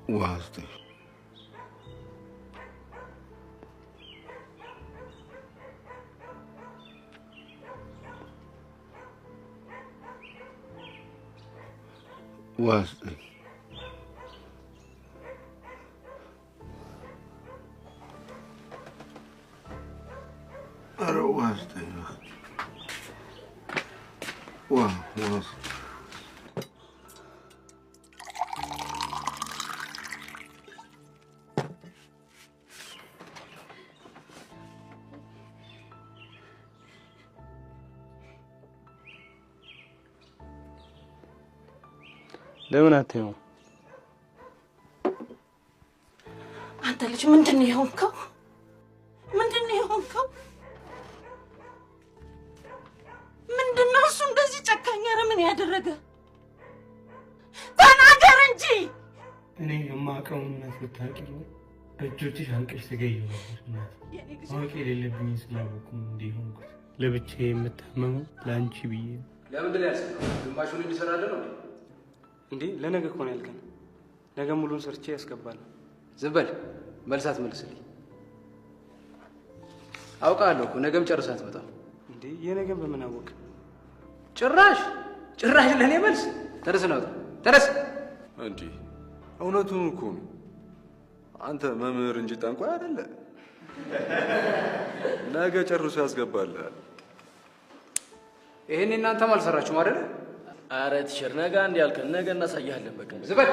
واسطي واسطي واسطي واسطي ለምን አትይው? አንተ ልጅ ምንድነው የሆንከው? ምንድነው የሆንከው? ምንድነው እሱ እንደዚህ ጨካኝ? ኧረ ምን ያደረገ? ተናገር እንጂ። እኔ የማውቀውን እውነት ብታውቂ በእጆችሽ አንቀሽ ትገዢው ነበር እናት። ማወቅ የሌለብኝ ስላወቅሁ እንዲህ ሆንኩት። ለብቻዬ የምታመመው ለአንቺ ብዬ ነው። ለምንድን ነው ያልሰራው? ግማሹን እንዲሰራለን ነው እንዴ? ለነገ እኮ ነው ያልከን። ነገ ሙሉን ሰርቼ ያስገባለሁ። ዝም በል። መልሳት መልስልኝ። አውቃለሁ እኮ ነገም ጨርሳ አትመጣም። እንዴ የነገም በምን አወቅ? ጭራሽ ለእኔ መልስ። ተነስ ነው ተነስ። እንዴ እውነቱን እኮ ነው። አንተ መምህር እንጂ ጠንቋይ አይደለ። ነገ ጨርሶ ያስገባልሃል። ይሄን እናንተም አልሰራችሁም አይደል? ኧረ ቲቸር ነገ አንድ ያልከን ነገ እናሳያለን። በቃ ዝም በል።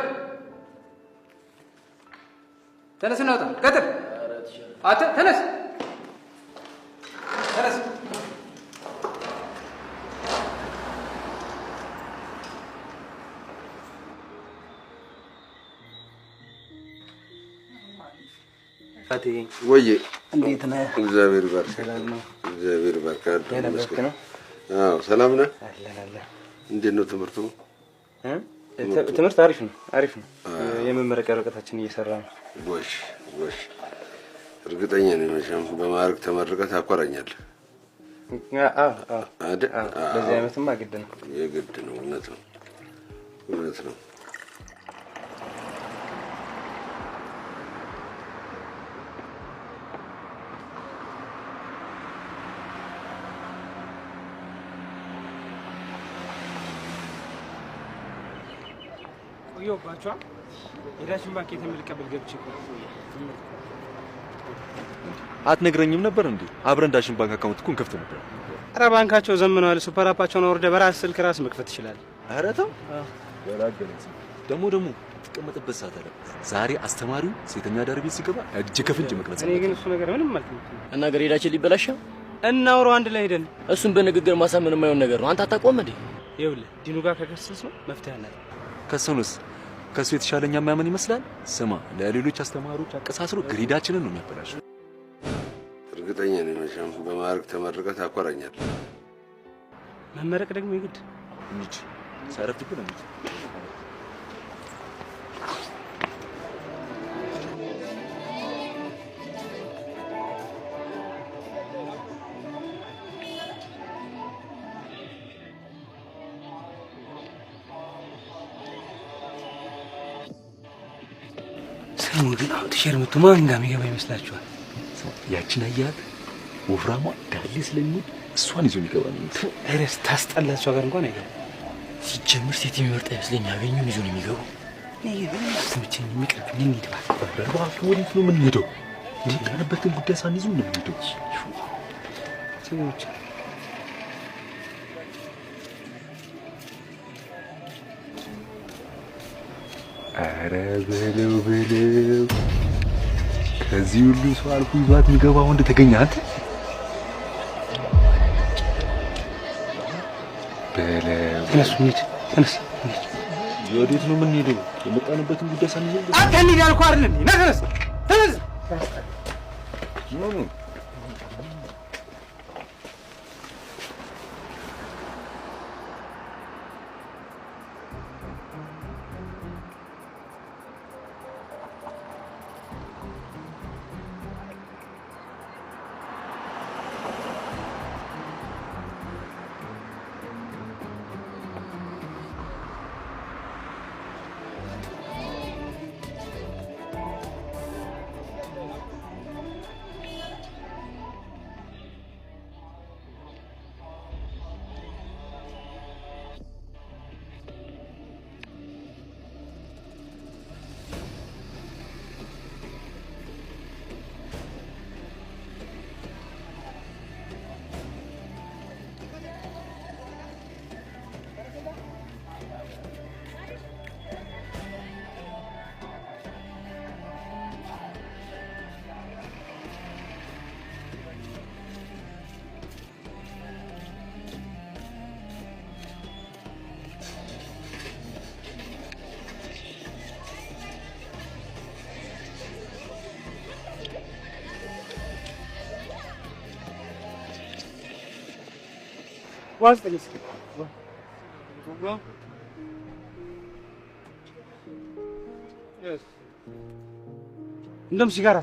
ተነስ ነው ቀጥል። አንተ ተነስ ተነስ። ፋቴ ወዬ እንዴት ነህ? እግዚአብሔር ይባርክ። ሰላም ነው? እግዚአብሔር ይባርክ። የነበርክ ነው? አዎ ሰላም ነህ? አለ። እንዴት ነው ትምህርቱ? ትምህርት አሪፍ ነው። የመመረቂያ ወረቀታችን እየሰራ ነው። ጎሽ እርግጠኛ ነኝ መቼም በማዕረግ ተመርቀህ ታኮራኛለህ። በዚህ ዓመትማ ግድ ነው። የግድ ነው። እውነት ነው። ቆየሁባችኋ። የዳሽን ባንክ የተመልቀበል ገብቼ አትነግረኝም ነበር እንዴ? አብረን ዳሽን ባንክ አካውንት እኮ እንከፍት ነበር። ኧረ ባንካቸው ዘምነዋል። ሱፐር አፓቸውን አውርደህ በራስህ ስልክ ራስ መክፈት ይችላል። ኧረ ተው ያላገለጽ ደግሞ ተቀመጥበት ሰዓት አለ። ዛሬ አስተማሪው ሴተኛ ዳር ቤት ሲገባ እጅ ከፍንጅ መቅረጽ። እኔ ግን እሱ ነገር ምንም ማለት ነው እና ገሬዳችን ሊበላሽ እናውራው አንድ ላይ ሄደን እሱን በንግግር ማሳመን የማይሆን ነገር ነው። አንተ አታቆም እንዴ? ይኸውልህ ዲኑ ጋር ከከሰስ ነው መፍትሄ አለ። ከሰኑስ ከሱ የተሻለኛ ማመን ይመስላል። ስማ ለሌሎች አስተማሪዎች አቀሳስሮ ግሬዳችንን ነው የሚያበላሽው። እርግጠኛ ነኝ መቼም በማዕረግ ተመርቀህ ታኮራኛለህ። መመረቅ ደግሞ ይግድ እንጂ ሳረፍድብህ ነው እንጂ ሰሙ ግን አሁን ቲሸርት ማን ጋር የሚገባ ይመስላችኋል? ያችን አያት ወፍራሟ ዳሌ ስለሚል እሷን ይዞ የሚገባ ነው። እረስ ታስጠላቸው ጋር እንኳን አይገባ። ሲጀምር ሴት የሚመርጥ አይመስለኝ። ያገኙን ይዞ ነው የሚገቡ። እኔ ግን አስተምቼኝ የሚቀርብኝ እንሂድ እባክህ። ወዴት ነው የምንሄደው? እንዴ ያለበትን ጉዳይ ሳንይዙ ነው የምንሄደው። ሰዎች ኧረ በለው ከዚህ ሁሉ ሰው አልፎ ይዟት የሚገባ ወንድ ተገኘ። አንተ በለው ተነሱ እንሂድ። ተነስ። ወዴት ነው የምንሄደው? የመጣንበትን ጉዳይ ሳንይዝ አንተ እንሂድ ያልኩህ አይደል እንዴ? ና ተነስ። ተነስ። ዋስጠኝስ እንደም ሲጋራ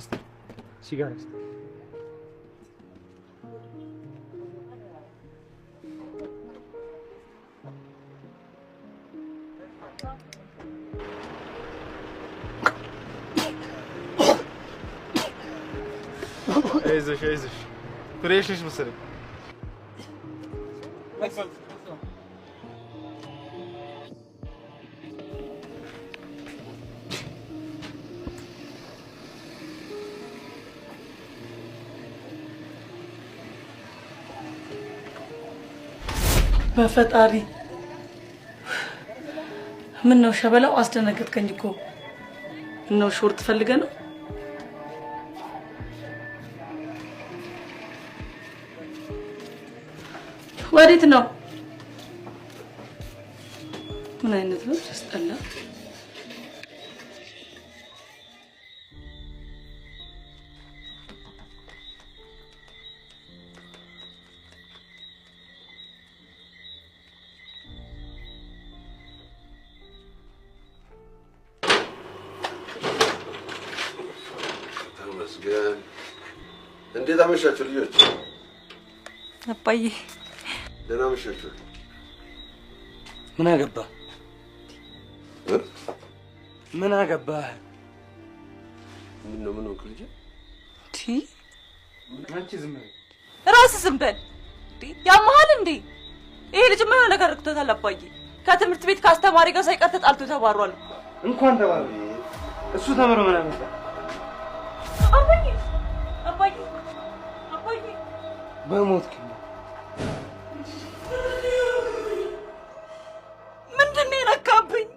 አይዞሽ ፍሬሽ ነሽ መሰለኝ። በፈጣሪ ምን ነው ሸበላው? አስደነገጥከኝ እኮ። ነው ሾርት ፈልገህ ነው? ወዴት ነው? ምን አይነት ነው? ያስጠላ። ተመስገን። እንዴት አመሻችሁ ልጆች? አባዬ ደህና አመሻችሁ። ምን አገባህ? ምን አገባህ? ምን ነው ልጅ? አንቺ ዝም በል። እራስህ ዝም በል። ያመሃል እንዴ? ይሄ ልጅ ምን ነገር አድርጎታል? አባዬ ከትምህርት ቤት ከአስተማሪ ጋር ሳይቀር ተጣልቶ ተባሯል። እንኳን ተባረ። እሱ ተምሮ ምን አመጣ? አባዬ በሞት ምንድን ነው የነካብኝ?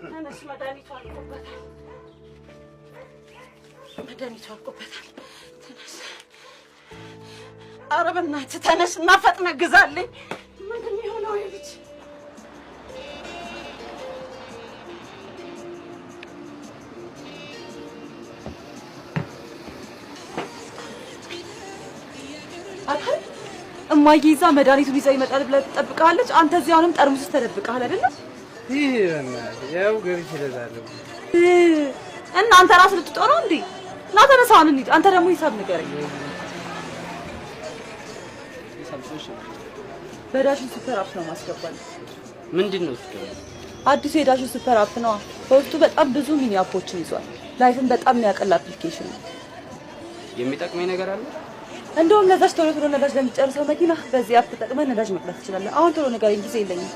ተነስ፣ መድኃኒቱ አልቆበታል። ተነስ፣ ኧረ በእናትህ ተነስ እና ፈጥነህ ግዛልኝ። ምንድን ነው የሆነው ይሄ ልጅ? እማዬ ይዛ መድኃኒቱን ይዛ ይመጣል ብለህ ትጠብቃለች። አንተ እዚህ አሁንም ጠርሙስ ውስጥ ተደብቀሃል አይደለ? ይሄ ያው ገብቼ እለዛለሁ። እና አንተ ራስህ ልትጦር ነው እንዴ? ና ተነሳ፣ አሁን እንሂድ። አንተ ደግሞ ሂሳብ ንገረኝ። በዳሽን ሱፐር አፕ ነው ማስገባል። ምንድን ነው እሱ? አዲሱ የዳሽን ሱፐር አፕ ነው። በውስጡ በጣም ብዙ ሚኒ አፖችን ይዟል። ላይፍን በጣም የሚያቀል አፕሊኬሽን ነው። የሚጠቅመኝ ነገር አለ? እንደውም ነዳጅ ቶሎ ነዳጅ ለሚጨርሰው መኪና በዚህ አፕ ተጠቅመህ ነዳጅ መቅዳት ትችላለህ። አሁን ቶሎ ንገረኝ፣ ጊዜ የለኝም።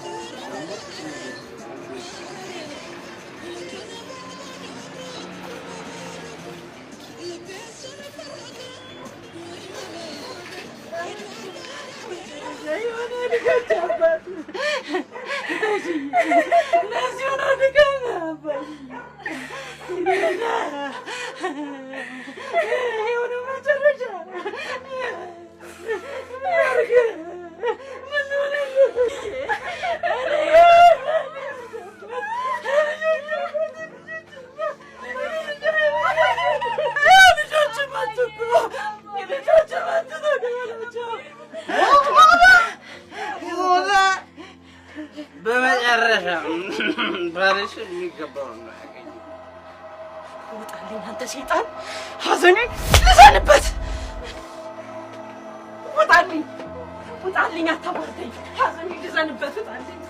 በመጨረሻ ባልሽ የሚገባው ነው ያገኘው። ውጣልኝ አንተ ሰይጣን! ሐዘኔን ልዘንበት! ውጣልኝ አታባርተኝ! ሐዘኔን ልዘንበት! ውጣልኝ!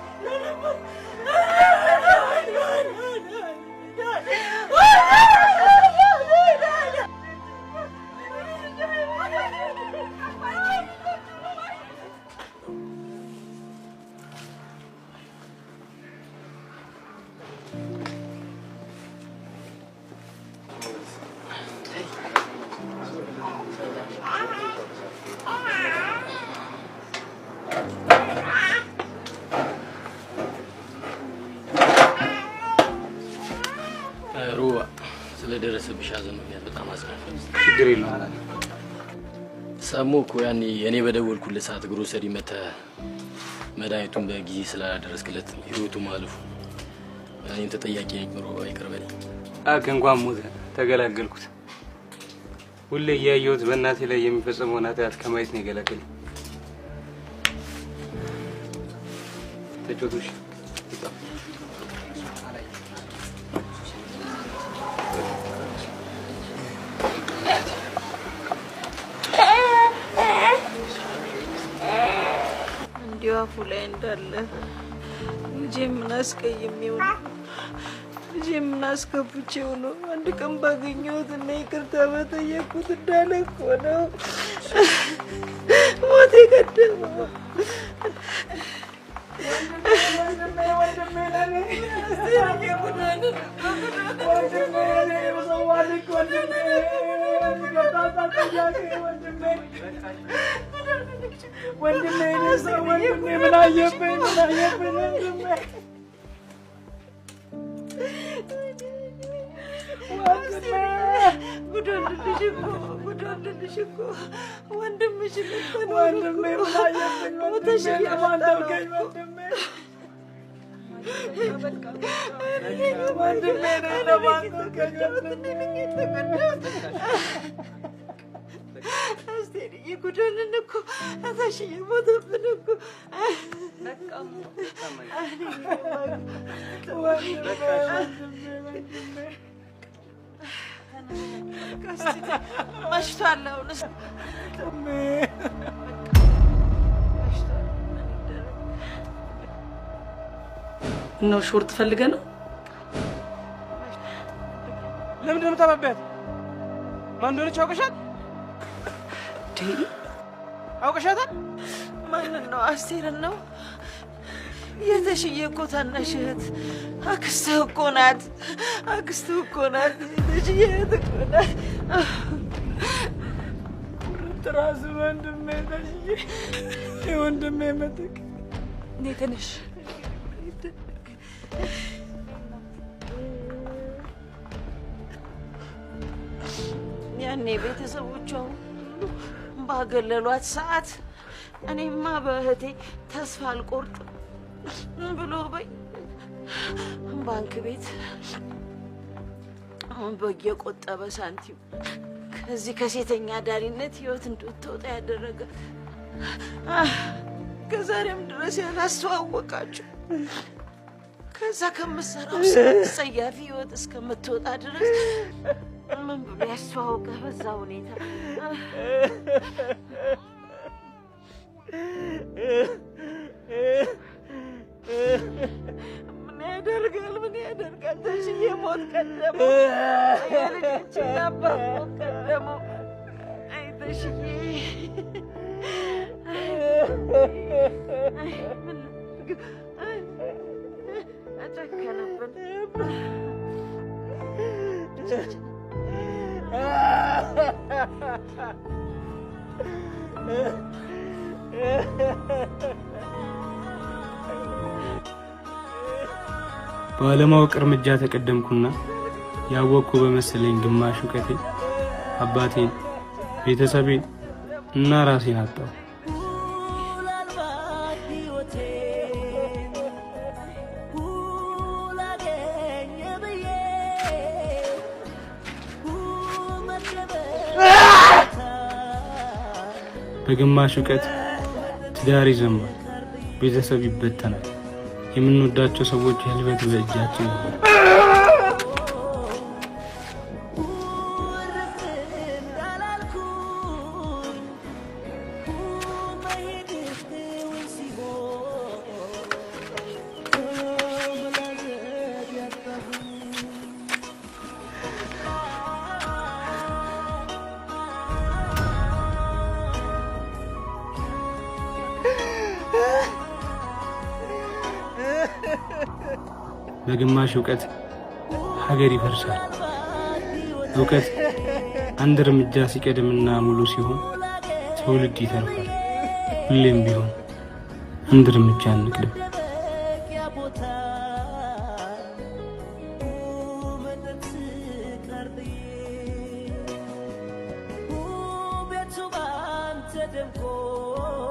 ሩባ ስለደረሰብሽ ሐዘን ነው በጣም አዝናለሁ። ችግር የለውም። ሰሙ እኮ ያኔ እኔ በደወልኩልህ ሰዓት ግሮሰሪ መተህ መድኃኒቱን በጊዜ ስላላደረስክለት ህይወቱ ማለፉ እኔም ተጠያቂ ነኝ። አይቀርበኝ እንኳን ሞተ ተገላገልኩት። ሁሌ ያየሁት በእናቴ ላይ የሚፈጸመው ኃጢአት ከማየት ነው የገላገለኝ። ተጫወቱሽ እንዲያው ላይ እንዳለ ልጄ ምን አስቀይሜው ነው? ልጄ ምን አስከፍቼው ነው? አንድ ቀን ባገኘሁት እና ይቅርታ በጠየቅኩት እንዳለ እኮ ነው ሞት የቀደመው። ነው ሾርት ፈልገህ ነው? ለምን እንደምታባበት ማን እንደሆነች አውቀሻል? አውቀሻታል? ማንን ነው? አስቴርን ነው? የተሽዬ እኮ ታናሽ እህት አክስትህ እኮ ናት። አክስትህ እኮ ናት። የተሽዬ እህት እኮ ናት። ትራስ ወንድሜ ተሽዬ የወንድሜ ምትክ እኔ ትንሽ ያኔ ቤተሰቦቿ ባገለሏት ሰዓት እኔማ በእህቴ ተስፋ አልቆርጥም ብሎ በይ ባንክ ቤት በየቆጠበ ሳንቲም ከዚህ ከሴተኛ ዳሪነት ህይወት እንድትወጣ ያደረገ ከዛሬም ድረስ ያላስተዋወቃችሁ ከዛ ከምትሰራው ሰያፊ ህይወት እስከምትወጣ ድረስ ምን ብሎ ያስተዋወቀህ በዛ ሁኔታ? ምን ያደርጋል? ተሽዬ ሞት ቀደመው። የልጆች አባት ሞት ቀደመው። አይ ተሽዬ አጨከነብን። ባለማወቅ እርምጃ ተቀደምኩና ያወቅኩ በመሰለኝ ግማሽ እውቀቴ አባቴን፣ ቤተሰቤን እና ራሴን አጣሁ። በግማሽ እውቀት ትዳር ይዘንባል፣ ቤተሰብ ይበተናል። የምንወዳቸው ሰዎች ህልፈት በእጃችን ነው። በግማሽ እውቀት ሀገር ይፈርሳል። እውቀት አንድ እርምጃ ሲቀድምና ሙሉ ሲሆን ትውልድ ይተርፋል። ሁሌም ቢሆን አንድ እርምጃ እንቅደም። Demko